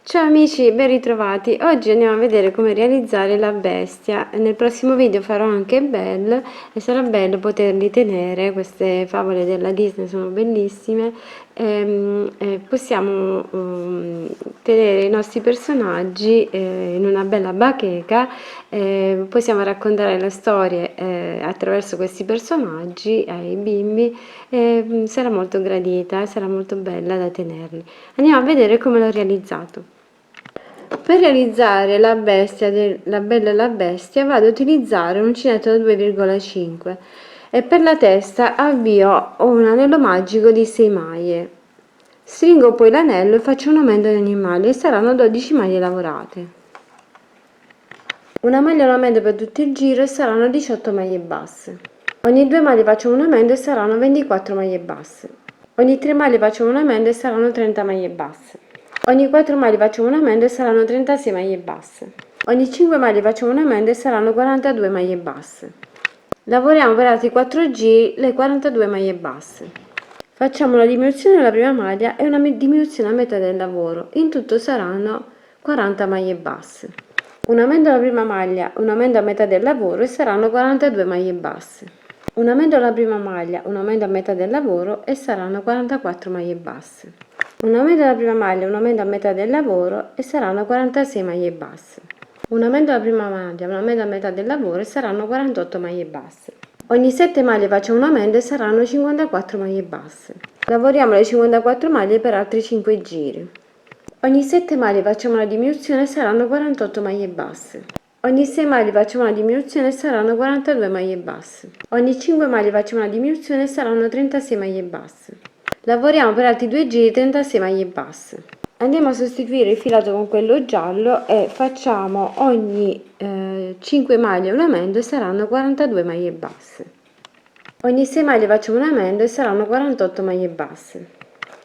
Ciao amici, ben ritrovati. Oggi andiamo a vedere come realizzare la bestia. Nel prossimo video farò anche Belle e sarà bello poterli tenere. Queste favole della Disney sono bellissime. Possiamo tenere i nostri personaggi in una bella bacheca. Possiamo raccontare le storie attraverso questi personaggi ai bimbi. Sarà molto gradita e sarà molto bella da tenerli. Andiamo a vedere come l'ho realizzato. Per realizzare la bestia La Bella e la Bestia vado ad utilizzare un uncinetto da 2,5 e per la testa avvio un anello magico di 6 maglie. Stringo poi l'anello e faccio un aumento di ogni maglia e saranno 12 maglie lavorate. Una maglia e un aumento per tutto il giro e saranno 18 maglie basse. Ogni 2 maglie faccio un aumento e saranno 24 maglie basse. Ogni 3 maglie faccio un aumento e saranno 30 maglie basse. Ogni 4 maglie facciamo un aumento e saranno 36 maglie basse. Ogni 5 maglie facciamo un aumento e saranno 42 maglie basse. Lavoriamo per altri 4 giri le 42 maglie basse. Facciamo una diminuzione della prima maglia e una diminuzione a metà del lavoro. In tutto saranno 40 maglie basse. Un aumento alla prima maglia, un aumento a metà del lavoro e saranno 42 maglie basse. Un aumento alla prima maglia, un aumento a metà del lavoro e saranno 44 maglie basse. Un aumento alla prima maglia, un aumento a metà del lavoro e saranno 46 maglie basse. Un aumento alla prima maglia, un aumento a metà del lavoro e saranno 48 maglie basse. Ogni 7 maglie faccio un aumento e saranno 54 maglie basse. Lavoriamo le 54 maglie per altri 5 giri. Ogni 7 maglie facciamo una diminuzione e saranno 48 maglie basse. Ogni 6 maglie facciamo una diminuzione e saranno 42 maglie basse. Ogni 5 maglie facciamo una diminuzione e saranno 36 maglie basse. Lavoriamo per altri 2 giri 36 maglie basse. Andiamo a sostituire il filato con quello giallo e facciamo ogni 5 maglie un aumento e saranno 42 maglie basse. Ogni 6 maglie facciamo un aumento e saranno 48 maglie basse.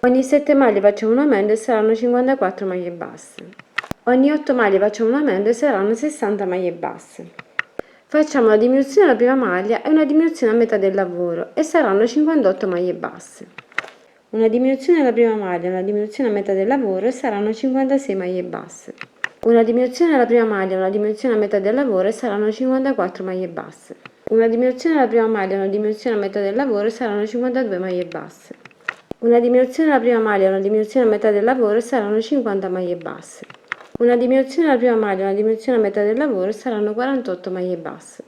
Ogni 7 maglie facciamo un aumento e saranno 54 maglie basse. Ogni 8 maglie facciamo un aumento e saranno 60 maglie basse. Facciamo una diminuzione alla prima maglia e una diminuzione a metà del lavoro e saranno 58 maglie basse. Una diminuzione alla prima maglia, una diminuzione a metà del lavoro e saranno 56 maglie basse. Una diminuzione alla prima maglia, una diminuzione a metà del lavoro e saranno 54 maglie basse. Una diminuzione alla prima maglia, una diminuzione a metà del lavoro e saranno 52 maglie basse. Una diminuzione alla prima maglia, una diminuzione a metà del lavoro e saranno 50 maglie basse. Una diminuzione alla prima maglia, una diminuzione a metà del lavoro e saranno 48 maglie basse.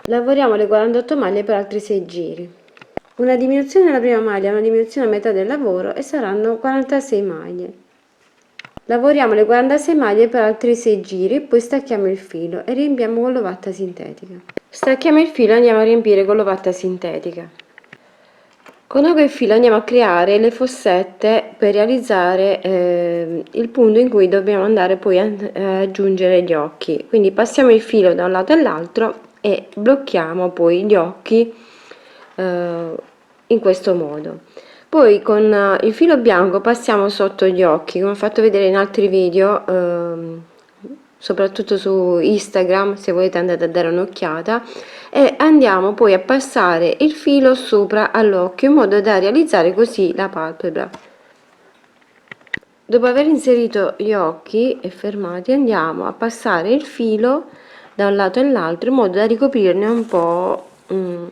Lavoriamo le 48 maglie per altri 6 giri. Una diminuzione alla prima maglia, una diminuzione a metà del lavoro e saranno 46 maglie. Lavoriamo le 46 maglie per altri 6 giri, poi stacchiamo il filo e riempiamo con l'ovatta sintetica. Stacchiamo il filo e andiamo a riempire con l'ovatta sintetica. Con ago e filo andiamo a creare le fossette per realizzare il punto in cui dobbiamo andare poi a aggiungere gli occhi. Quindi passiamo il filo da un lato all'altro e blocchiamo poi gli occhi in questo modo. Poi con il filo bianco passiamo sotto gli occhi, come ho fatto vedere in altri video, soprattutto su Instagram, se volete andate a dare un'occhiata, e andiamo poi a passare il filo sopra all'occhio in modo da realizzare così la palpebra. Dopo aver inserito gli occhi e fermati andiamo a passare il filo da un lato all'altro in modo da ricoprirne un po'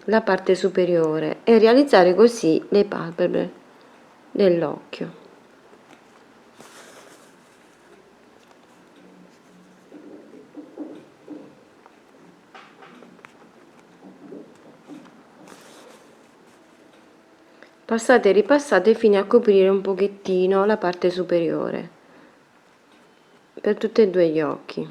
la parte superiore e realizzare così le palpebre dell'occhio. Passate e ripassate fino a coprire un pochettino la parte superiore per tutti e due gli occhi.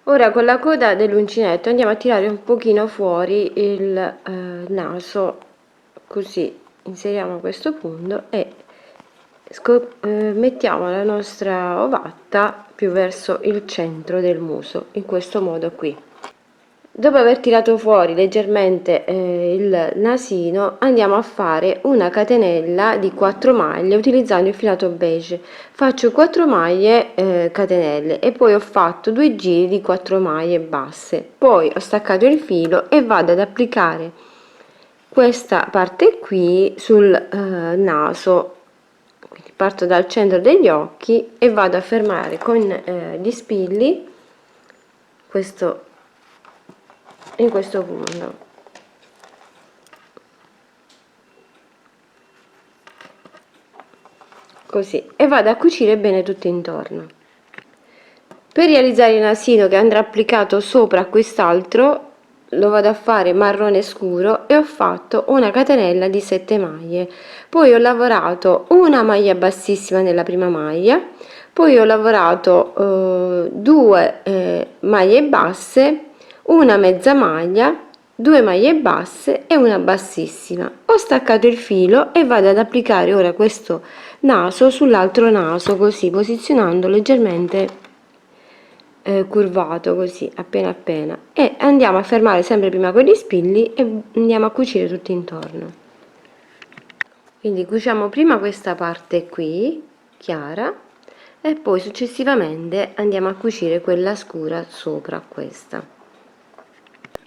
Ora con la coda dell'uncinetto andiamo a tirare un pochino fuori il naso, così inseriamo questo punto e mettiamo la nostra ovatta più verso il centro del muso, in questo modo qui. Dopo aver tirato fuori leggermente il nasino, andiamo a fare una catenella di 4 maglie utilizzando il filato beige. Faccio 4 maglie catenelle e poi ho fatto 2 giri di 4 maglie basse. Poi ho staccato il filo e vado ad applicare questa parte qui sul naso. Quindi parto dal centro degli occhi e vado a fermare con gli spilli questo in questo punto, così, e vado a cucire bene tutto intorno. Per realizzare il nasino che andrà applicato sopra a quest'altro lo vado a fare marrone scuro e ho fatto una catenella di 7 maglie. Poi ho lavorato una maglia bassissima nella prima maglia, poi ho lavorato 2 maglie basse, una mezza maglia, 2 maglie basse e una bassissima. Ho staccato il filo e vado ad applicare ora questo naso sull'altro naso, così posizionando leggermente curvato, così appena appena, e andiamo a fermare sempre prima con gli spilli e andiamo a cucire tutto intorno. Quindi cuciamo prima questa parte qui chiara e poi successivamente andiamo a cucire quella scura sopra questa.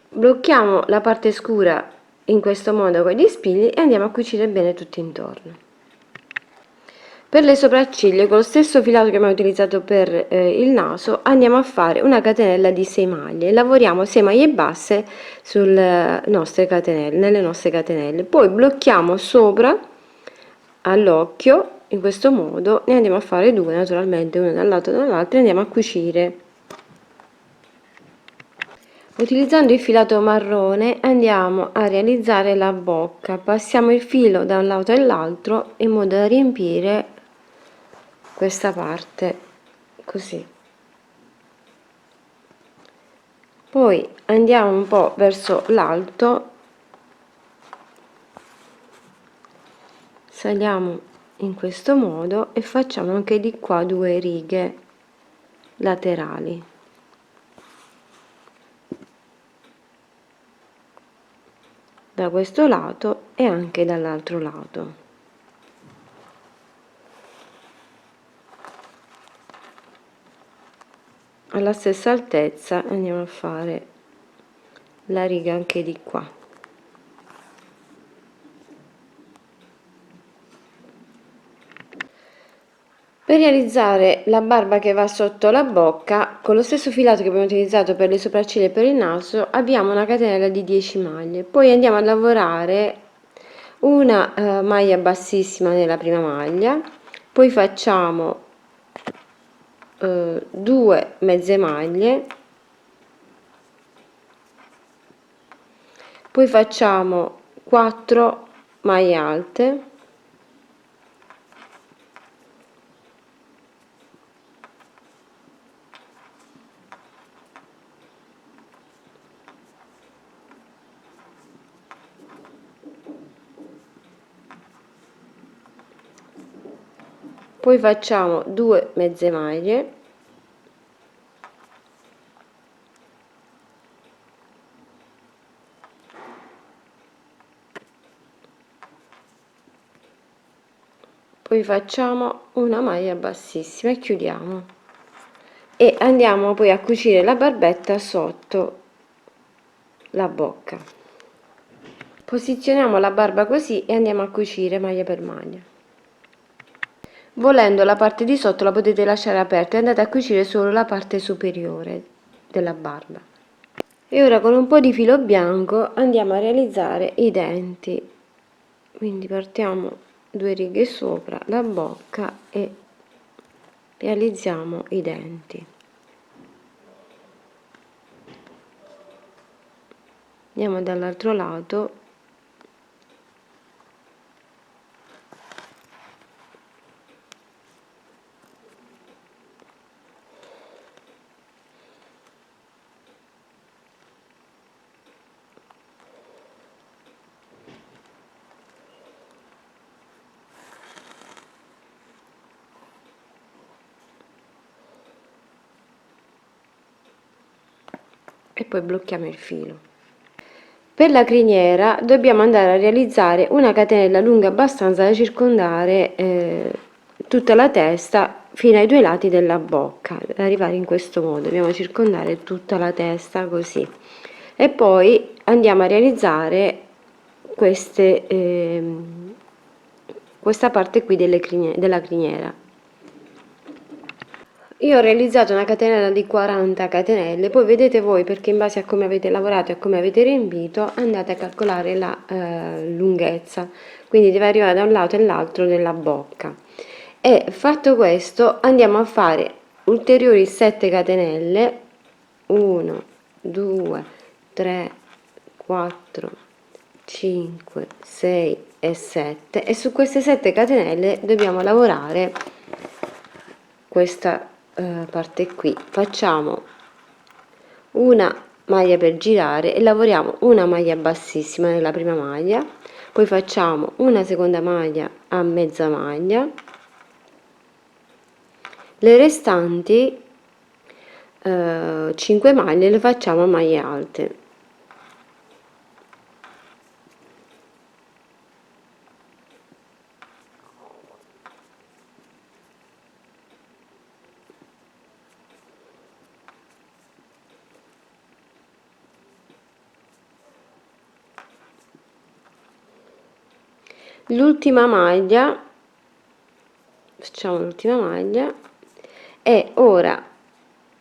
Blocchiamo la parte scura in questo modo con gli spilli e andiamo a cucire bene tutto intorno. Per le sopracciglia, con lo stesso filato che abbiamo utilizzato per il naso, andiamo a fare una catenella di 6 maglie. Lavoriamo 6 maglie basse nelle nostre catenelle. Poi blocchiamo sopra all'occhio, in questo modo, ne andiamo a fare 2, naturalmente, una dal lato e dall'altro, e andiamo a cucire. Utilizzando il filato marrone andiamo a realizzare la bocca. Passiamo il filo da un lato all'altro in modo da riempire questa parte così. Poi andiamo un po' verso l'alto, saliamo in questo modo e facciamo anche di qua 2 righe laterali. Da questo lato e anche dall'altro lato. Alla stessa altezza andiamo a fare la riga anche di qua. Per realizzare la barba che va sotto la bocca, con lo stesso filato che abbiamo utilizzato per le sopracciglia e per il naso, abbiamo una catenella di 10 maglie. Poi andiamo a lavorare una maglia bassissima nella prima maglia, poi facciamo 2 mezze maglie, poi facciamo 4 maglie alte, poi facciamo 2 mezze maglie, poi facciamo una maglia bassissima e chiudiamo, e andiamo poi a cucire la barbetta sotto la bocca. Posizioniamo la barba così e andiamo a cucire maglia per maglia. Volendo la parte di sotto la potete lasciare aperta e andate a cucire solo la parte superiore della barba. E ora con un po' di filo bianco andiamo a realizzare i denti. Quindi partiamo 2 righe sopra la bocca e realizziamo i denti. Andiamo dall'altro lato. e poi blocchiamo il filo. Per la criniera dobbiamo andare a realizzare una catenella lunga abbastanza da circondare tutta la testa fino ai due lati della bocca, ad arrivare in questo modo. Dobbiamo circondare tutta la testa così, e poi andiamo a realizzare questa parte qui della criniera. Io ho realizzato una catenella di 40 catenelle, poi vedete voi, perché in base a come avete lavorato e a come avete riempito andate a calcolare la lunghezza, quindi deve arrivare da un lato e l'altro della bocca. E fatto questo andiamo a fare ulteriori 7 catenelle, 1, 2, 3, 4, 5, 6 e 7, e su queste 7 catenelle dobbiamo lavorare questa parte qui. Facciamo una maglia per girare e lavoriamo una maglia bassissima nella prima maglia, poi facciamo una seconda maglia a mezza maglia, le restanti 5 maglie le facciamo a maglie alte. L'ultima maglia, facciamo l'ultima maglia, e ora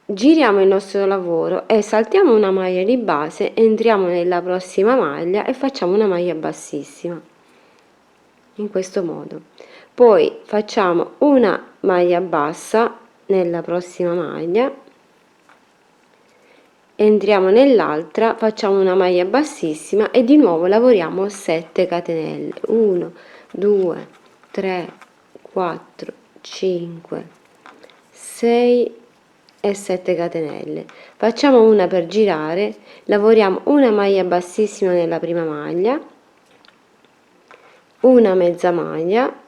giriamo il nostro lavoro e saltiamo una maglia di base, entriamo nella prossima maglia e facciamo una maglia bassissima in questo modo. Poi facciamo una maglia bassa nella prossima maglia, entriamo nell'altra, facciamo una maglia bassissima e di nuovo lavoriamo 7 catenelle, 1, 2, 3, 4, 5, 6 e 7 catenelle. Facciamo una per girare, lavoriamo una maglia bassissima nella prima maglia, una mezza maglia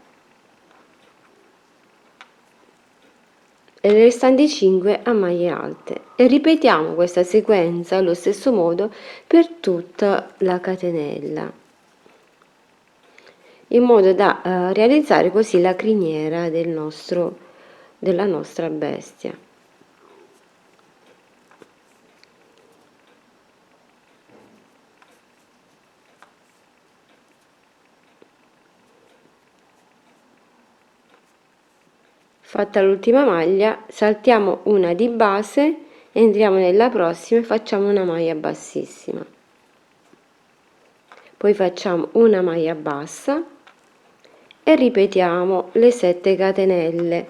e le restanti 5 a maglie alte, e ripetiamo questa sequenza allo stesso modo per tutta la catenella, in modo da realizzare così la criniera della nostra bestia. Fatta l'ultima maglia, saltiamo una di base, entriamo nella prossima e facciamo una maglia bassissima, poi facciamo una maglia bassa e ripetiamo le 7 catenelle.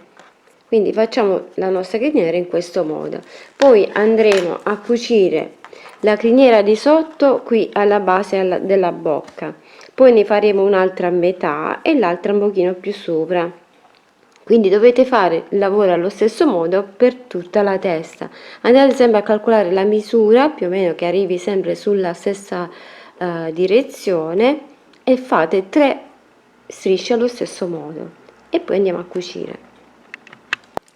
Quindi facciamo la nostra criniera in questo modo. Poi andremo a cucire la criniera di sotto qui alla base della bocca, poi ne faremo un'altra a metà e l'altra un pochino più sopra. Quindi dovete fare il lavoro allo stesso modo per tutta la testa. Andate sempre a calcolare la misura, più o meno che arrivi sempre sulla stessa direzione, e fate 3 strisce allo stesso modo e poi andiamo a cucire.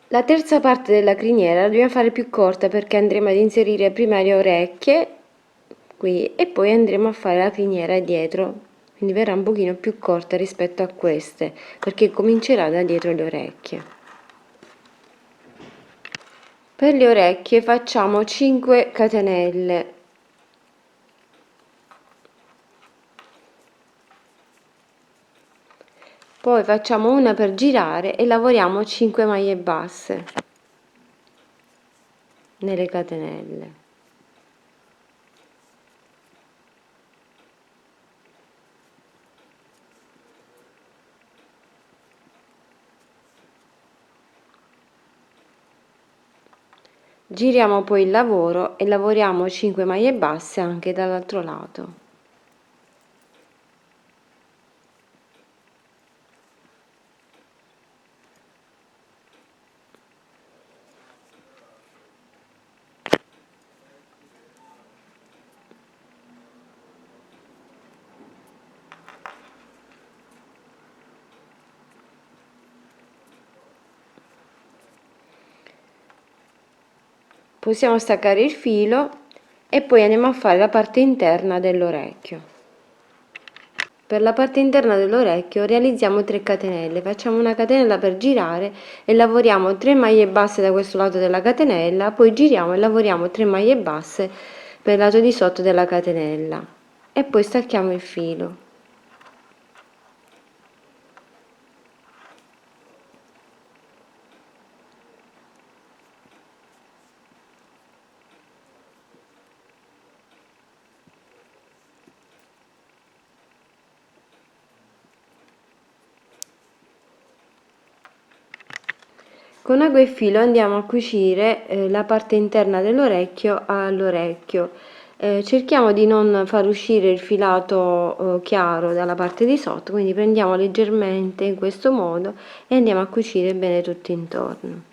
La terza parte della criniera la dobbiamo fare più corta, perché andremo ad inserire prima le orecchie qui e poi andremo a fare la criniera dietro, quindi verrà un pochino più corta rispetto a queste, perché comincerà da dietro le orecchie. Per le orecchie facciamo 5 catenelle, poi facciamo una per girare e lavoriamo 5 maglie basse nelle catenelle. Giriamo poi il lavoro e lavoriamo 5 maglie basse anche dall'altro lato. Possiamo staccare il filo e poi andiamo a fare la parte interna dell'orecchio. Per la parte interna dell'orecchio realizziamo 3 catenelle, facciamo una catenella per girare e lavoriamo 3 maglie basse da questo lato della catenella, poi giriamo e lavoriamo 3 maglie basse per il lato di sotto della catenella e poi stacchiamo il filo. Con ago e filo andiamo a cucire la parte interna dell'orecchio all'orecchio. Cerchiamo di non far uscire il filato chiaro dalla parte di sotto, quindi prendiamo leggermente in questo modo e andiamo a cucire bene tutto intorno.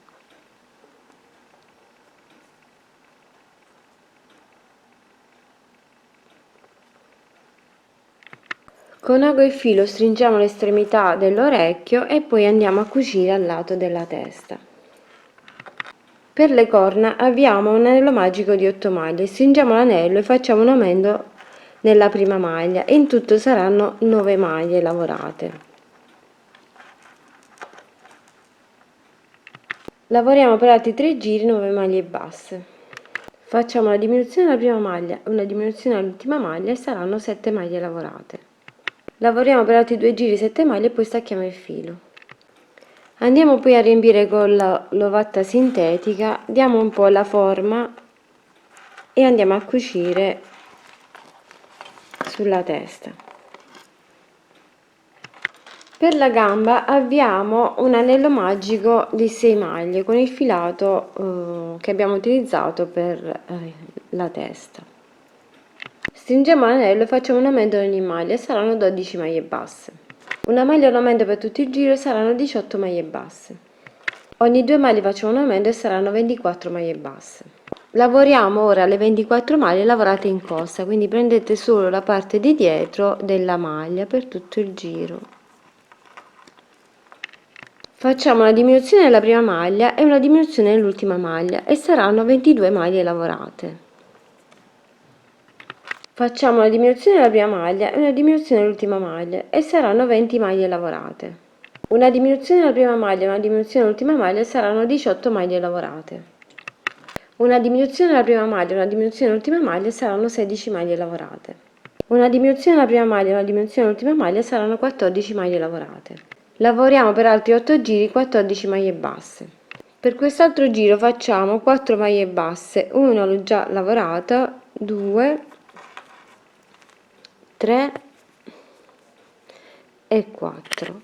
Con ago e filo stringiamo l'estremità dell'orecchio e poi andiamo a cucire al lato della testa. Per le corna avviamo un anello magico di 8 maglie, stringiamo l'anello e facciamo un aumento nella prima maglia e in tutto saranno 9 maglie lavorate. Lavoriamo per altri 3 giri 9 maglie basse. Facciamo una diminuzione alla prima maglia e una diminuzione all'ultima maglia e saranno 7 maglie lavorate. Lavoriamo per altri 2 giri 7 maglie e poi stacchiamo il filo. Andiamo poi a riempire con l'ovatta sintetica, diamo un po' la forma e andiamo a cucire sulla testa. Per la gamba avviamo un anello magico di 6 maglie con il filato che abbiamo utilizzato per la testa. Stringiamo l'anello e facciamo un aumento in ogni maglia e saranno 12 maglie basse. Una maglia e un aumento per tutto il giro saranno 18 maglie basse. Ogni 2 maglie facciamo un aumento e saranno 24 maglie basse. Lavoriamo ora le 24 maglie lavorate in costa, quindi prendete solo la parte di dietro della maglia per tutto il giro. Facciamo una diminuzione nella prima maglia e una diminuzione nell'ultima maglia e saranno 22 maglie lavorate. Facciamo una diminuzione nella prima maglia e una diminuzione nell'ultima maglia e saranno 20 maglie lavorate. Una diminuzione nella prima maglia e una diminuzione nell'ultima maglia e saranno 18 maglie lavorate. Una diminuzione nella prima maglia e una diminuzione nell'ultima maglia e saranno 16 maglie lavorate. Una diminuzione nella prima maglia e una diminuzione nell'ultima maglia e saranno 14 maglie lavorate. Lavoriamo per altri 8 giri 14 maglie basse. Per quest'altro giro facciamo 4 maglie basse, una l'ho già lavorata, 2, 3 e 4.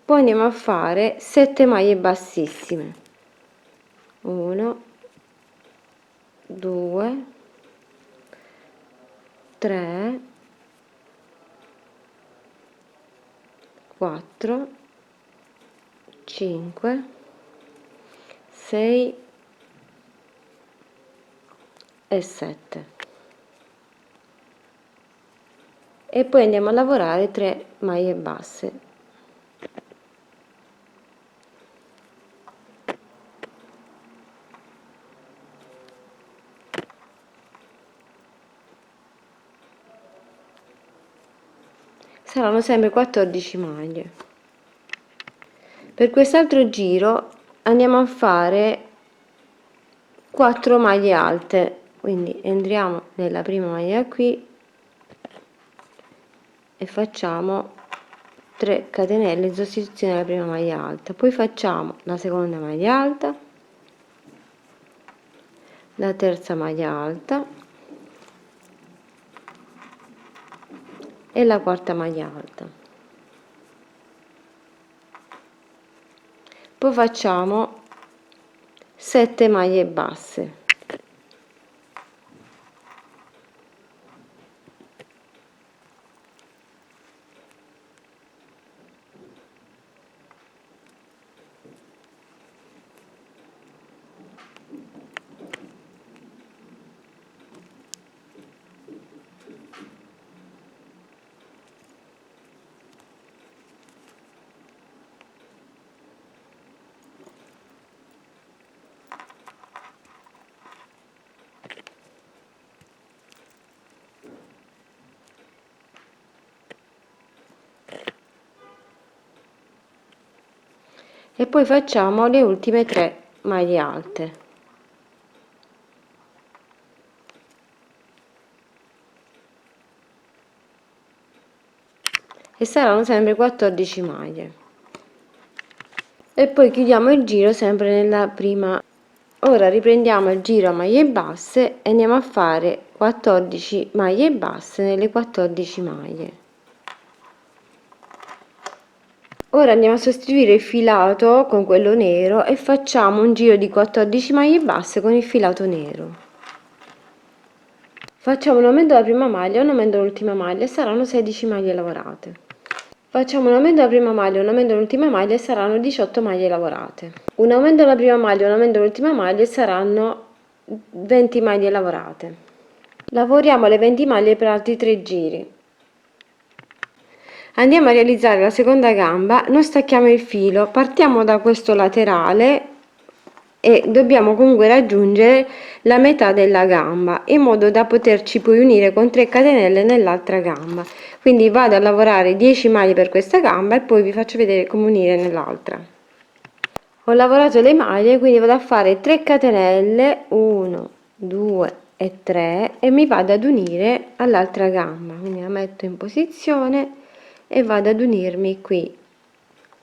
Poi andiamo a fare 7 maglie bassissime. 1, 2, 3, 4, 5, 6 e 7. E poi andiamo a lavorare 3 maglie basse. Saranno sempre 14 maglie. Per quest'altro giro andiamo a fare 4 maglie alte, quindi entriamo nella prima maglia qui e facciamo 3 catenelle in sostituzione della prima maglia alta, poi facciamo la seconda maglia alta, la terza maglia alta e la quarta maglia alta. Poi facciamo 7 maglie basse. e poi facciamo le ultime 3 maglie alte e saranno sempre 14 maglie e poi chiudiamo il giro sempre nella prima. Ora riprendiamo il giro a maglie basse e andiamo a fare 14 maglie basse nelle 14 maglie. Ora andiamo a sostituire il filato con quello nero e facciamo un giro di 14 maglie basse con il filato nero. Facciamo un aumento alla prima maglia e un aumento all'ultima maglia e saranno 16 maglie lavorate. Facciamo un aumento alla prima maglia e un aumento all'ultima maglia e saranno 18 maglie lavorate. Un aumento alla prima maglia e un aumento all'ultima maglia e saranno 20 maglie lavorate. Lavoriamo le 20 maglie per altri 3 giri. Andiamo a realizzare la seconda gamba, non stacchiamo il filo, partiamo da questo laterale e dobbiamo comunque raggiungere la metà della gamba in modo da poterci poi unire con 3 catenelle nell'altra gamba. Quindi vado a lavorare 10 maglie per questa gamba e poi vi faccio vedere come unire nell'altra. Ho lavorato le maglie, quindi vado a fare 3 catenelle, 1 2 e 3 e mi vado ad unire all'altra gamba, quindi la metto in posizione e vado ad unirmi qui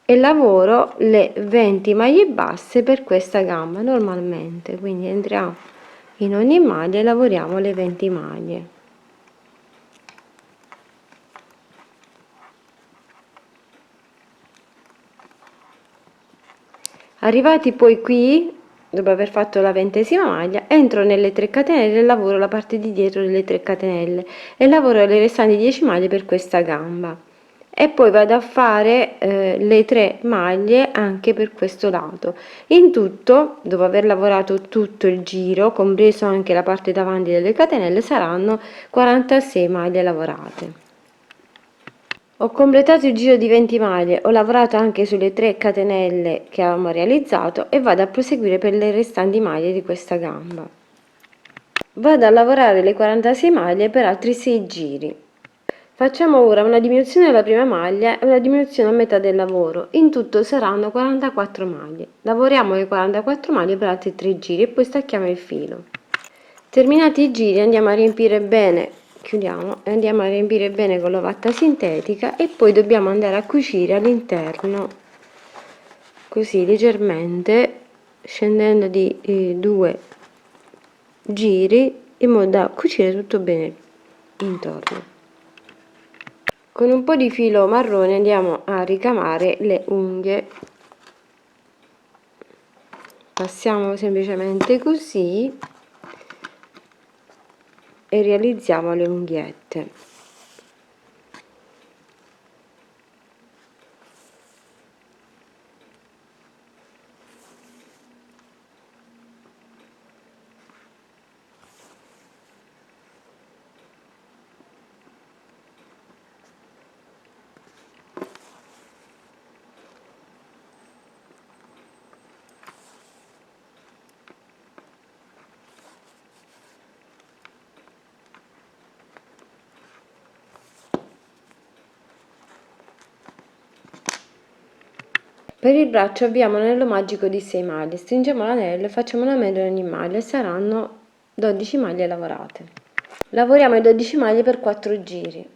e lavoro le 20 maglie basse per questa gamba normalmente, quindi entriamo in ogni maglia e lavoriamo le 20 maglie. Arrivati poi qui, dopo aver fatto la 20ª maglia, entro nelle 3 catenelle e lavoro la parte di dietro delle 3 catenelle e lavoro le restanti 10 maglie per questa gamba e poi vado a fare le 3 maglie anche per questo lato. In tutto, dopo aver lavorato tutto il giro, compreso anche la parte davanti delle catenelle, saranno 46 maglie lavorate. Ho completato il giro di 20 maglie, ho lavorato anche sulle 3 catenelle che avevamo realizzato e vado a proseguire per le restanti maglie di questa gamba. Vado a lavorare le 46 maglie per altri 6 giri. Facciamo ora una diminuzione della prima maglia e una diminuzione a metà del lavoro. In tutto saranno 44 maglie. Lavoriamo le 44 maglie per altri 3 giri e poi stacchiamo il filo. Terminati i giri andiamo a riempire bene, chiudiamo e andiamo a riempire bene con l'ovatta sintetica e poi dobbiamo andare a cucire all'interno così leggermente scendendo di 2 giri in modo da cucire tutto bene intorno. Con un po' di filo marrone andiamo a ricamare le unghie, passiamo semplicemente così e realizziamo le unghiette. Per il braccio avviamo l'anello magico di 6 maglie, stringiamo l'anello e facciamo un aumento in ogni maglia e saranno 12 maglie lavorate. Lavoriamo le 12 maglie per 4 giri.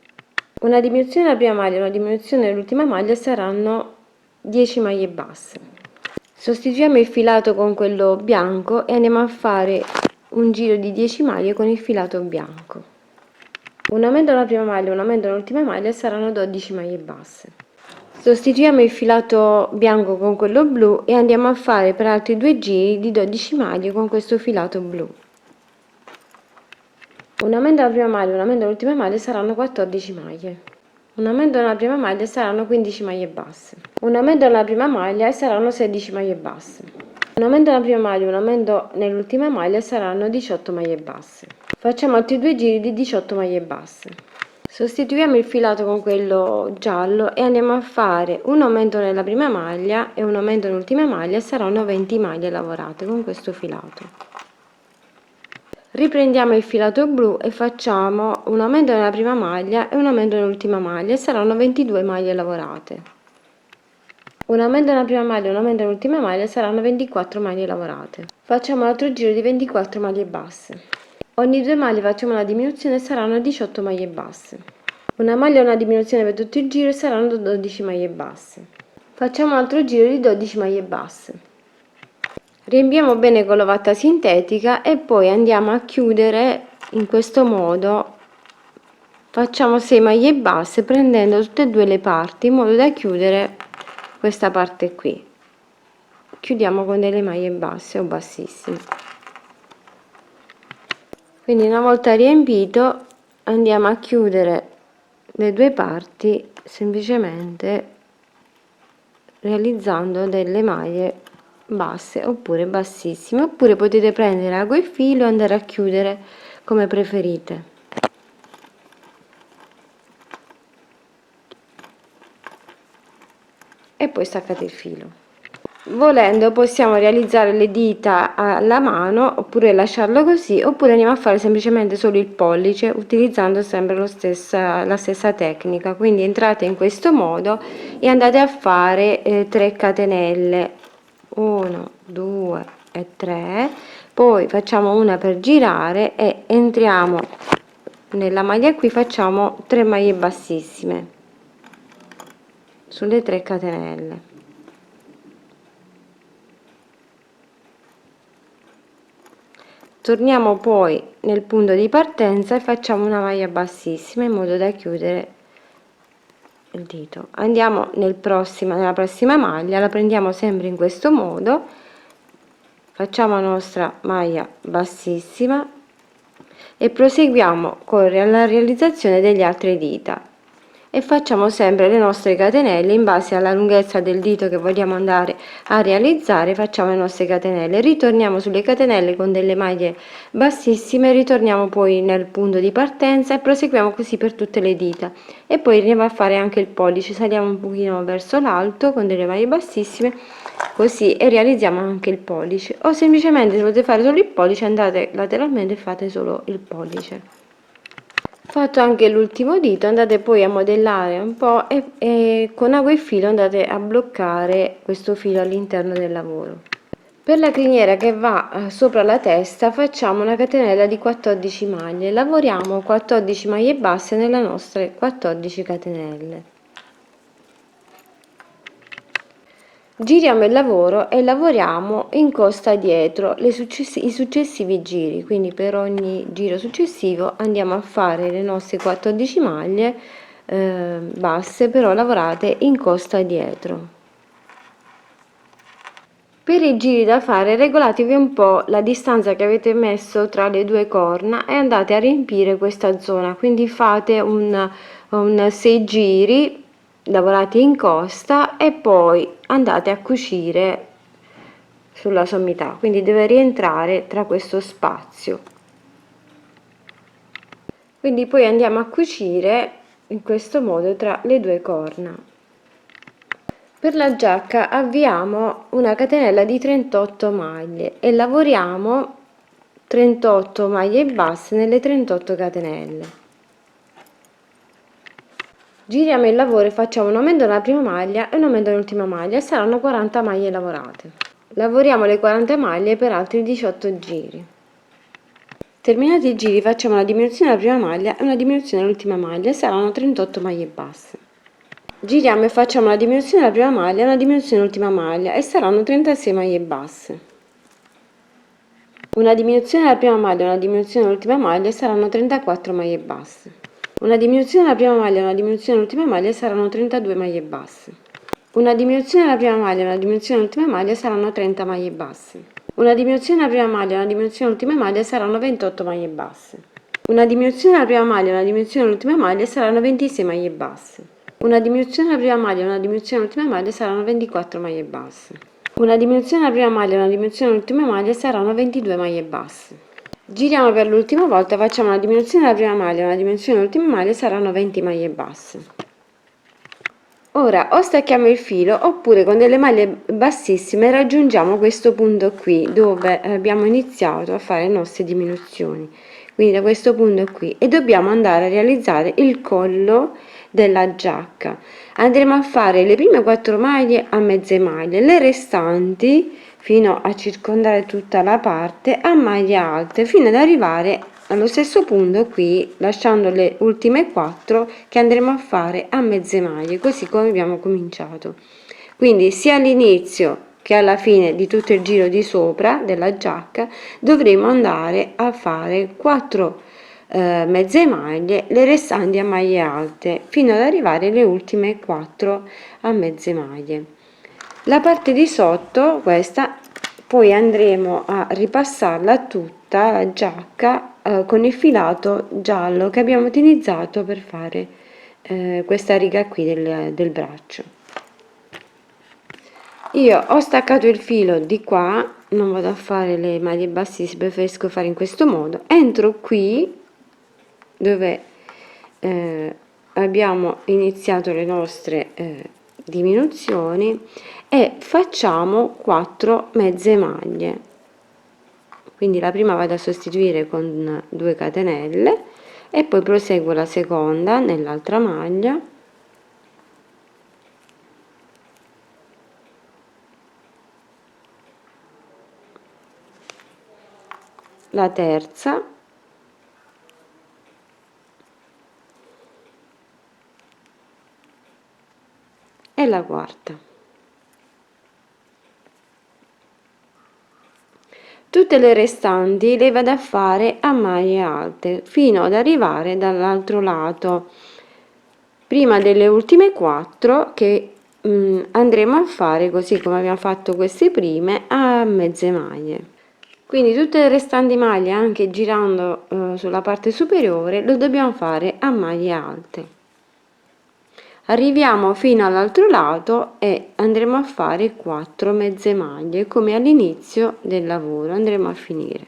Una diminuzione della prima maglia e una diminuzione dell'ultima maglia saranno 10 maglie basse. Sostituiamo il filato con quello bianco e andiamo a fare un giro di 10 maglie con il filato bianco. Un aumento alla prima maglia e un aumento all'ultima maglia saranno 12 maglie basse. Sostituiamo il filato bianco con quello blu e andiamo a fare per altri 2 giri di 12 maglie con questo filato blu. Un aumento alla prima maglia e un aumento all'ultima maglia saranno 14 maglie. Un aumento nella prima maglia saranno 15 maglie basse. Un aumento nella prima maglia e saranno 16 maglie basse. Un aumento nella prima maglia e un aumento nell'ultima maglia saranno 18 maglie basse. Facciamo altri 2 giri di 18 maglie basse. Sostituiamo il filato con quello giallo e andiamo a fare un aumento nella prima maglia e un aumento nell'ultima maglia e saranno 20 maglie lavorate con questo filato. Riprendiamo il filato blu e facciamo un aumento nella prima maglia e un aumento nell'ultima maglia e saranno 22 maglie lavorate. un aumento nella prima maglia e un aumento nell'ultima maglia, saranno 24 maglie lavorate. Facciamo un altro giro di 24 maglie basse. Ogni 2 maglie facciamo una diminuzione e saranno 18 maglie basse. Una maglia e una diminuzione per tutto il giro e saranno 12 maglie basse. Facciamo un altro giro di 12 maglie basse. Riempiamo bene con l'ovatta sintetica e poi andiamo a chiudere in questo modo. Facciamo 6 maglie basse prendendo tutte e due le parti in modo da chiudere questa parte qui. Chiudiamo con delle maglie basse o bassissime. Quindi una volta riempito andiamo a chiudere le due parti semplicemente realizzando delle maglie basse oppure bassissime, oppure potete prendere ago e filo e andare a chiudere come preferite. E poi staccate il filo. Volendo possiamo realizzare le dita alla mano oppure lasciarlo così, oppure andiamo a fare semplicemente solo il pollice utilizzando sempre la stessa tecnica. Quindi entrate in questo modo e andate a fare 3 catenelle, 1 2 e 3, poi facciamo una per girare e entriamo nella maglia qui, facciamo 3 maglie bassissime sulle 3 catenelle. Torniamo poi nel punto di partenza e facciamo una maglia bassissima in modo da chiudere il dito. Andiamo nella prossima maglia, la prendiamo sempre in questo modo, facciamo la nostra maglia bassissima e proseguiamo con la realizzazione delle altre dita e facciamo sempre le nostre catenelle in base alla lunghezza del dito che vogliamo andare a realizzare. Facciamo le nostre catenelle, ritorniamo sulle catenelle con delle maglie bassissime, ritorniamo poi nel punto di partenza e proseguiamo così per tutte le dita e poi andiamo a fare anche il pollice, saliamo un pochino verso l'alto con delle maglie bassissime così e realizziamo anche il pollice, o semplicemente se volete fare solo il pollice andate lateralmente e fate solo il pollice. Fatto anche l'ultimo dito andate poi a modellare un po' e con ago e filo andate a bloccare questo filo all'interno del lavoro. Per la criniera che va sopra la testa facciamo una catenella di 14 maglie, lavoriamo 14 maglie basse nelle nostre 14 catenelle. Giriamo il lavoro e lavoriamo in costa dietro i successivi giri, quindi per ogni giro successivo andiamo a fare le nostre 14 maglie basse però lavorate in costa dietro. Per i giri da fare regolatevi un po' la distanza che avete messo tra le due corna e andate a riempire questa zona, quindi fate un 6 giri lavorati in costa e poi andate a cucire sulla sommità, quindi deve rientrare tra questo spazio. Quindi poi andiamo a cucire in questo modo tra le due corna. Per la giacca avviamo una catenella di 38 maglie e lavoriamo 38 maglie basse nelle 38 catenelle. Giriamo il lavoro e facciamo un aumento nella prima maglia e un aumento nell'ultima maglia e saranno 40 maglie lavorate. Lavoriamo le 40 maglie per altri 18 giri. Terminati i giri facciamo una diminuzione nella prima maglia e una diminuzione nell'ultima maglia e saranno 38 maglie basse. Giriamo e facciamo una diminuzione nella prima maglia e una diminuzione nell'ultima maglia e saranno 36 maglie basse. Una diminuzione nella prima maglia e una diminuzione nell'ultima maglia e saranno 34 maglie basse. Una diminuzione nella prima maglia e una diminuzione nell'ultima maglia saranno 32 maglie basse. Una diminuzione nella prima maglia e una diminuzione nell'ultima maglia saranno 30 maglie basse. Una diminuzione nella prima maglia e una diminuzione nell'ultima maglia saranno 28 maglie basse. Una diminuzione nella prima maglia e una diminuzione nell'ultima maglia saranno 26 maglie basse. Una diminuzione nella prima maglia e una diminuzione nell'ultima maglia saranno 24 maglie basse. Una diminuzione nella prima maglia e una diminuzione nell'ultima maglia saranno 22 maglie basse. Giriamo per l'ultima volta, facciamo una diminuzione della prima maglia e una diminuzione dell'ultima maglia saranno 20 maglie basse. Ora o stacchiamo il filo oppure con delle maglie bassissime raggiungiamo questo punto qui dove abbiamo iniziato a fare le nostre diminuzioni, quindi da questo punto qui, e dobbiamo andare a realizzare il collo della giacca. Andremo a fare le prime 4 maglie a mezze maglie, le restanti fino a circondare tutta la parte a maglie alte, fino ad arrivare allo stesso punto qui, lasciando le ultime 4 che andremo a fare a mezze maglie, così come abbiamo cominciato. Quindi sia all'inizio che alla fine di tutto il giro di sopra della giacca dovremo andare a fare 4 mezze maglie, le restanti a maglie alte, fino ad arrivare alle ultime 4 a mezze maglie. La parte di sotto, questa, poi andremo a ripassarla tutta la giacca con il filato giallo che abbiamo utilizzato per fare questa riga qui del braccio. Io ho staccato il filo di qua, non vado a fare le maglie bassissime, preferisco fare in questo modo. Entro qui dove abbiamo iniziato le nostre diminuzioni e facciamo 4 mezze maglie. Quindi la prima vado a sostituire con 2 catenelle e poi proseguo la seconda nell'altra maglia, la terza e la quarta. Tutte le restanti le vado a fare a maglie alte fino ad arrivare dall'altro lato, prima delle ultime 4 che andremo a fare così come abbiamo fatto queste prime a mezze maglie. Quindi tutte le restanti maglie, anche girando sulla parte superiore, lo dobbiamo fare a maglie alte. Arriviamo fino all'altro lato e andremo a fare 4 mezze maglie come all'inizio del lavoro, andremo a finire.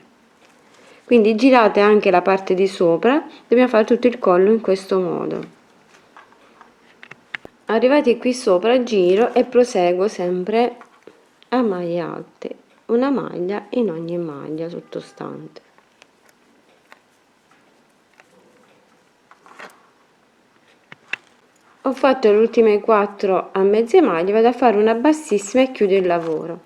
Quindi girate anche la parte di sopra, dobbiamo fare tutto il collo in questo modo. Arrivati qui sopra giro e proseguo sempre a maglie alte, una maglia in ogni maglia sottostante. Ho fatto le ultime 4 a mezze maglie, vado a fare una bassissima e chiudo il lavoro.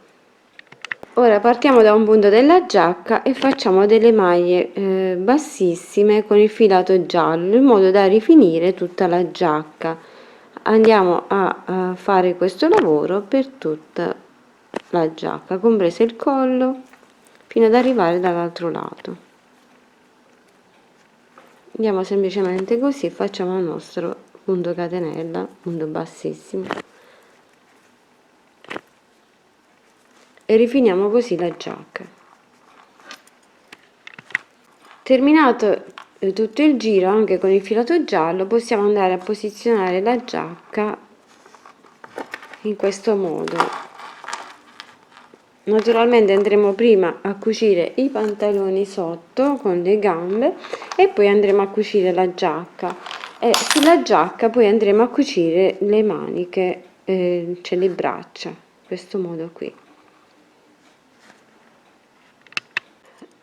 Ora partiamo da un punto della giacca e facciamo delle maglie bassissime con il filato giallo in modo da rifinire tutta la giacca. Andiamo a fare questo lavoro per tutta la giacca, compreso il collo, fino ad arrivare dall'altro lato. Andiamo semplicemente così, facciamo il nostro punto catenella, punto bassissimo, e rifiniamo così la giacca. Terminato tutto il giro anche con il filato giallo, possiamo andare a posizionare la giacca in questo modo. Naturalmente andremo prima a cucire i pantaloni sotto con le gambe e poi andremo a cucire la giacca, e sulla giacca poi andremo a cucire le maniche, cioè le braccia, in questo modo qui.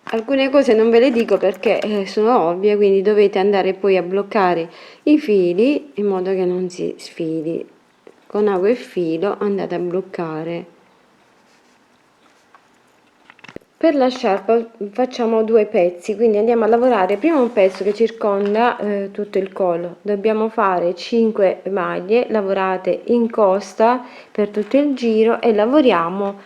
Alcune cose non ve le dico perché sono ovvie, quindi dovete andare poi a bloccare i fili in modo che non si sfili. Con ago e filo andate a bloccare. Per la sciarpa facciamo 2 pezzi, quindi andiamo a lavorare prima un pezzo che circonda tutto il collo. Dobbiamo fare 5 maglie lavorate in costa per tutto il giro e lavoriamo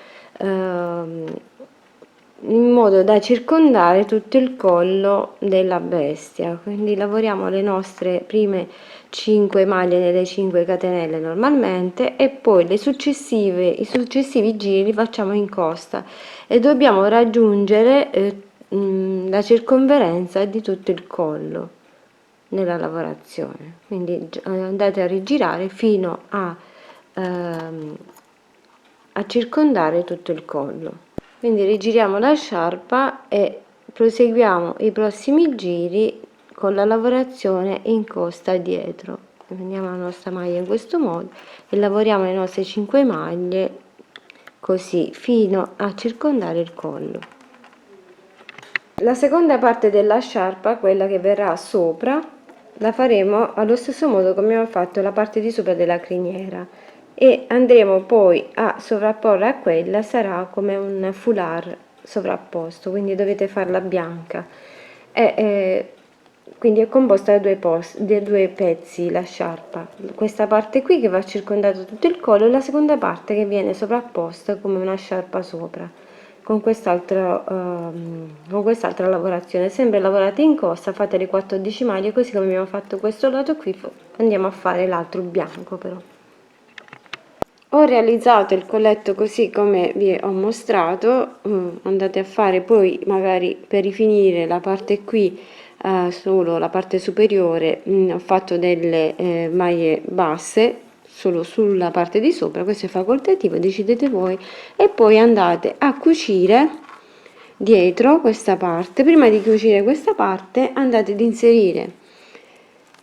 in modo da circondare tutto il collo della bestia. Quindi lavoriamo le nostre prime 5 maglie nelle 5 catenelle normalmente e poi i successivi giri li facciamo in costa e dobbiamo raggiungere la circonferenza di tutto il collo nella lavorazione. Quindi andate a rigirare fino a circondare tutto il collo. Quindi rigiriamo la sciarpa e proseguiamo i prossimi giri con la lavorazione in costa dietro. Prendiamo la nostra maglia in questo modo e lavoriamo le nostre 5 maglie così fino a circondare il collo. La seconda parte della sciarpa, quella che verrà sopra, la faremo allo stesso modo come abbiamo fatto la parte di sopra della criniera e andremo poi a sovrapporre a quella, sarà come un foulard sovrapposto, quindi dovete farla bianca e quindi è composta da due pezzi la sciarpa, questa parte qui che va circondato tutto il collo e la seconda parte che viene sovrapposta come una sciarpa sopra con quest'altra lavorazione, sempre lavorate in costa, fate le 14 maglie così come abbiamo fatto questo lato qui, andiamo a fare l'altro bianco. Però ho realizzato il colletto così come vi ho mostrato, andate a fare poi magari per rifinire la parte qui, solo la parte superiore, ho fatto delle maglie basse solo sulla parte di sopra, questo è facoltativo, decidete voi, e poi andate a cucire dietro questa parte. Prima di cucire questa parte andate ad inserire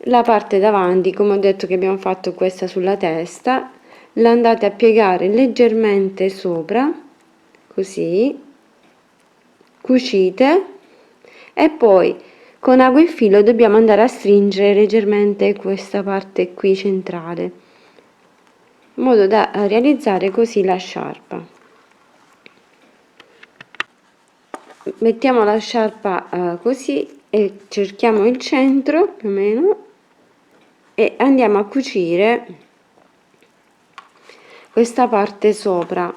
la parte davanti, come ho detto che abbiamo fatto questa sulla testa, la andate a piegare leggermente sopra, così, cucite e poi con ago e filo dobbiamo andare a stringere leggermente questa parte qui centrale, in modo da realizzare così la sciarpa. Mettiamo la sciarpa così e cerchiamo il centro più o meno e andiamo a cucire questa parte sopra.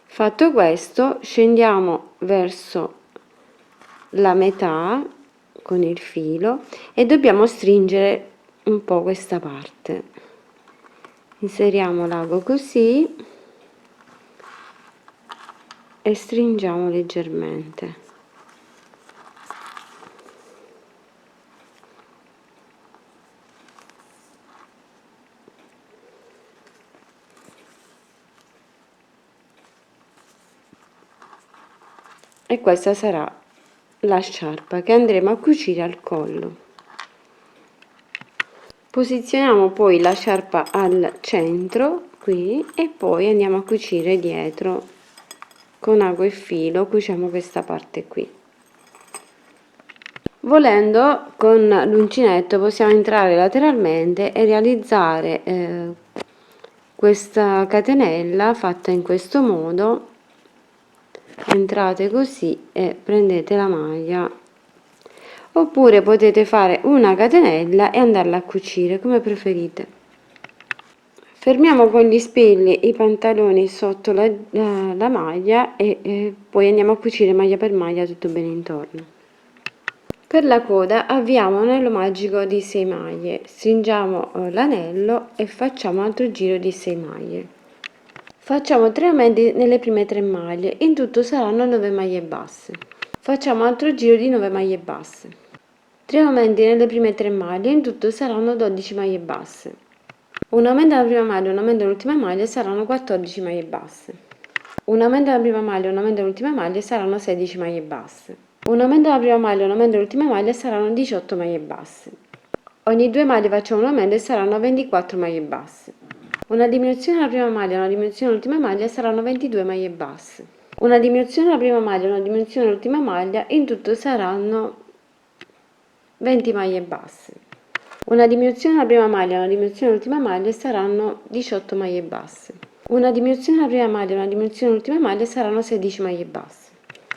Fatto questo, scendiamo verso la metà con il filo e dobbiamo stringere un po' questa parte. Inseriamo l'ago così e stringiamo leggermente. E questa sarà la sciarpa che andremo a cucire al collo. Posizioniamo poi la sciarpa al centro qui e poi andiamo a cucire dietro con ago e filo, cuciamo questa parte qui. Volendo con l'uncinetto possiamo entrare lateralmente e realizzare questa catenella fatta in questo modo. Entrate così e prendete la maglia, oppure potete fare una catenella e andarla a cucire come preferite. Fermiamo con gli spilli i pantaloni sotto la maglia e poi andiamo a cucire maglia per maglia tutto bene intorno. Per la coda avviamo un anello magico di 6 maglie, stringiamo l'anello e facciamo un altro giro di 6 maglie. Facciamo 3 aumenti nelle prime 3 maglie, in tutto saranno 9 maglie basse. Facciamo altro giro di 9 maglie basse. 3 aumenti nelle prime 3 maglie, in tutto saranno 12 maglie basse. Un aumento alla prima maglia e un aumento all'ultima maglia saranno 14 maglie basse. Un aumento alla prima maglia e un aumento all'ultima maglia saranno 16 maglie basse. Un aumento alla prima maglia e un aumento all'ultima maglia saranno 18 maglie basse. Ogni 2 maglie facciamo un aumento e saranno 24 maglie basse. Una diminuzione alla prima maglia e una diminuzione all'ultima maglia saranno 22 maglie basse. Una diminuzione alla prima maglia e una diminuzione all'ultima maglia, in tutto saranno 20 maglie basse. Una diminuzione alla prima maglia e una diminuzione all'ultima maglia saranno 18 maglie basse. Una diminuzione alla prima maglia e una diminuzione all'ultima maglia saranno 16 maglie basse.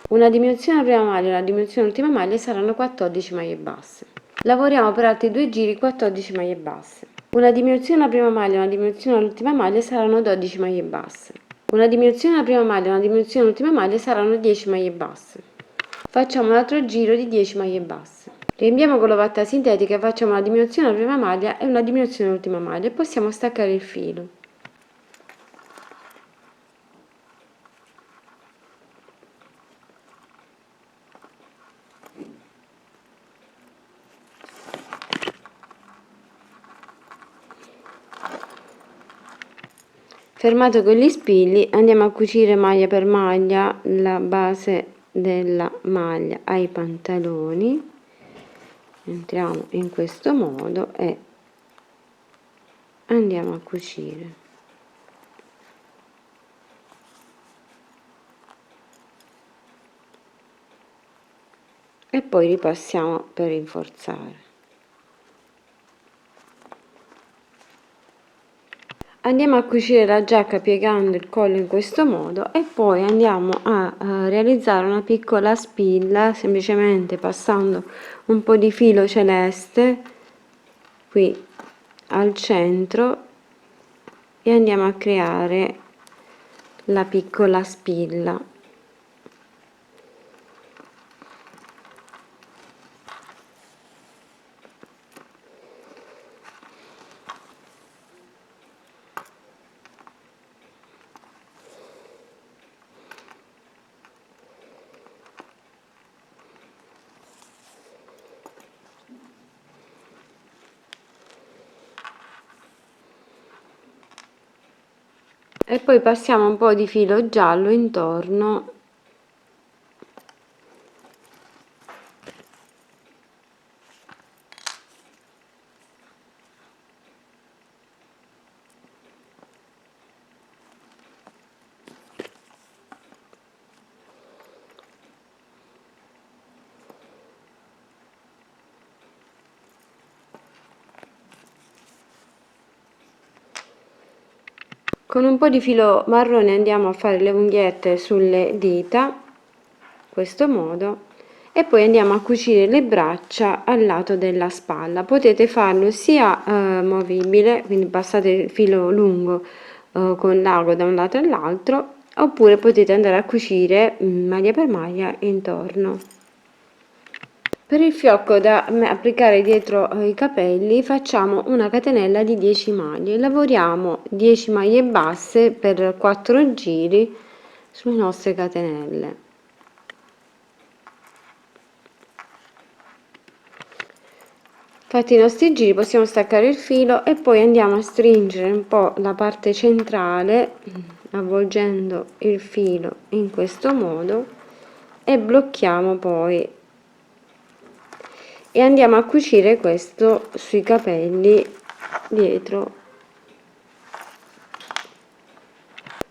Una diminuzione alla prima maglia e una diminuzione all'ultima maglia saranno 14 maglie basse. Lavoriamo per altri 2 giri 14 maglie basse. Una diminuzione alla prima maglia e una diminuzione all'ultima maglia saranno 12 maglie basse. Una diminuzione alla prima maglia e una diminuzione all'ultima maglia saranno 10 maglie basse. Facciamo un altro giro di 10 maglie basse. Riempiamo con la vatta sintetica e facciamo una diminuzione alla prima maglia e una diminuzione all'ultima maglia e possiamo staccare il filo. Fermato con gli spilli, andiamo a cucire maglia per maglia la base della maglia ai pantaloni. Entriamo in questo modo e andiamo a cucire. E poi ripassiamo per rinforzare. Andiamo a cucire la giacca piegando il collo in questo modo e poi andiamo a realizzare una piccola spilla semplicemente passando un po' di filo celeste qui al centro e andiamo a creare la piccola spilla. E poi passiamo un po' di filo giallo intorno con un po' di filo marrone andiamo a fare le unghiette sulle dita in questo modo e poi andiamo a cucire le braccia al lato della spalla. Potete farlo sia movibile, quindi passate il filo lungo con l'ago da un lato all'altro, oppure potete andare a cucire maglia per maglia intorno. Per il fiocco da applicare dietro i capelli facciamo una catenella di 10 maglie, lavoriamo 10 maglie basse per 4 giri sulle nostre catenelle. Fatti i nostri giri possiamo staccare il filo e poi andiamo a stringere un po' la parte centrale avvolgendo il filo in questo modo e blocchiamo poi e andiamo a cucire questo sui capelli dietro.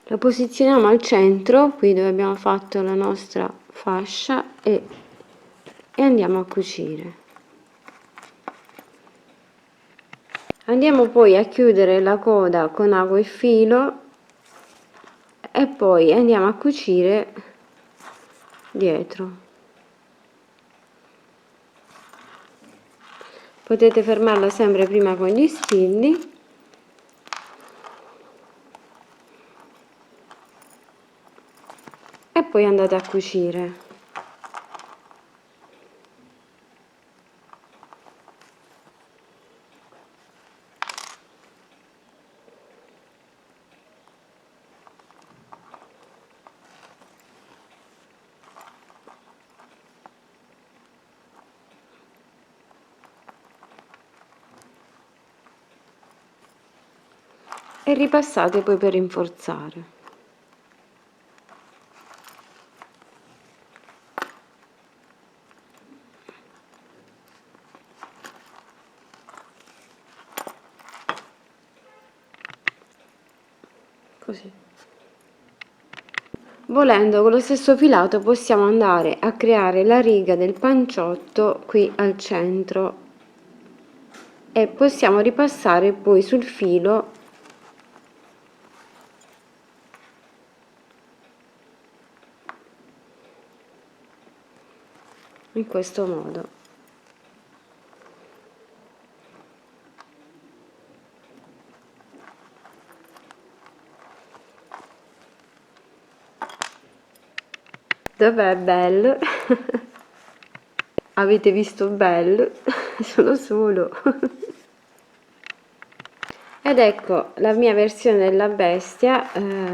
Lo posizioniamo al centro, qui dove abbiamo fatto la nostra fascia e andiamo a cucire. Andiamo poi a chiudere la coda con ago e filo e poi andiamo a cucire dietro. Potete fermarla sempre prima con gli spilli e poi andate a cucire. E ripassate poi per rinforzare. Così. Volendo con lo stesso filato possiamo andare a creare la riga del panciotto qui al centro e possiamo ripassare poi sul filo in questo modo. Dov'è bello? Avete visto bello? Sono solo. Ed ecco la mia versione della bestia.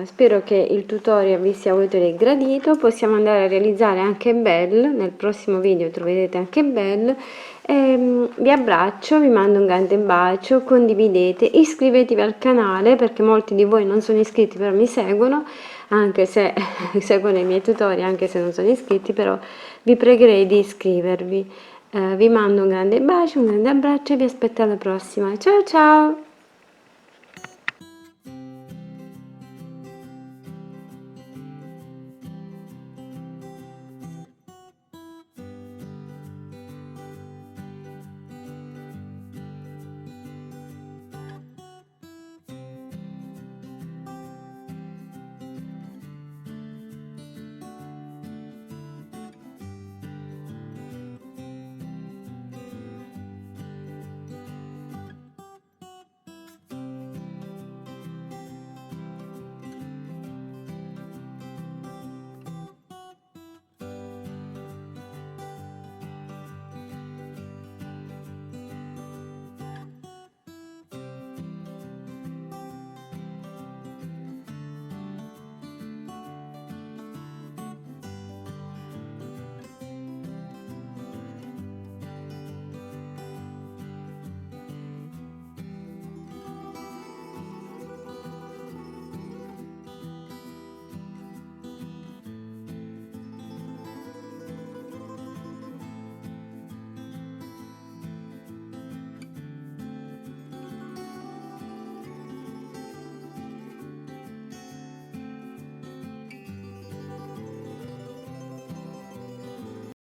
Spero che il tutorial vi sia utile e gradito. Possiamo andare a realizzare anche Belle, nel prossimo video troverete anche Belle. Vi abbraccio, vi mando un grande bacio, condividete, iscrivetevi al canale perché molti di voi non sono iscritti però mi seguono, anche se seguono i miei tutorial, anche se non sono iscritti, però vi pregherei di iscrivervi. Vi mando un grande bacio, un grande abbraccio e vi aspetto alla prossima. Ciao ciao!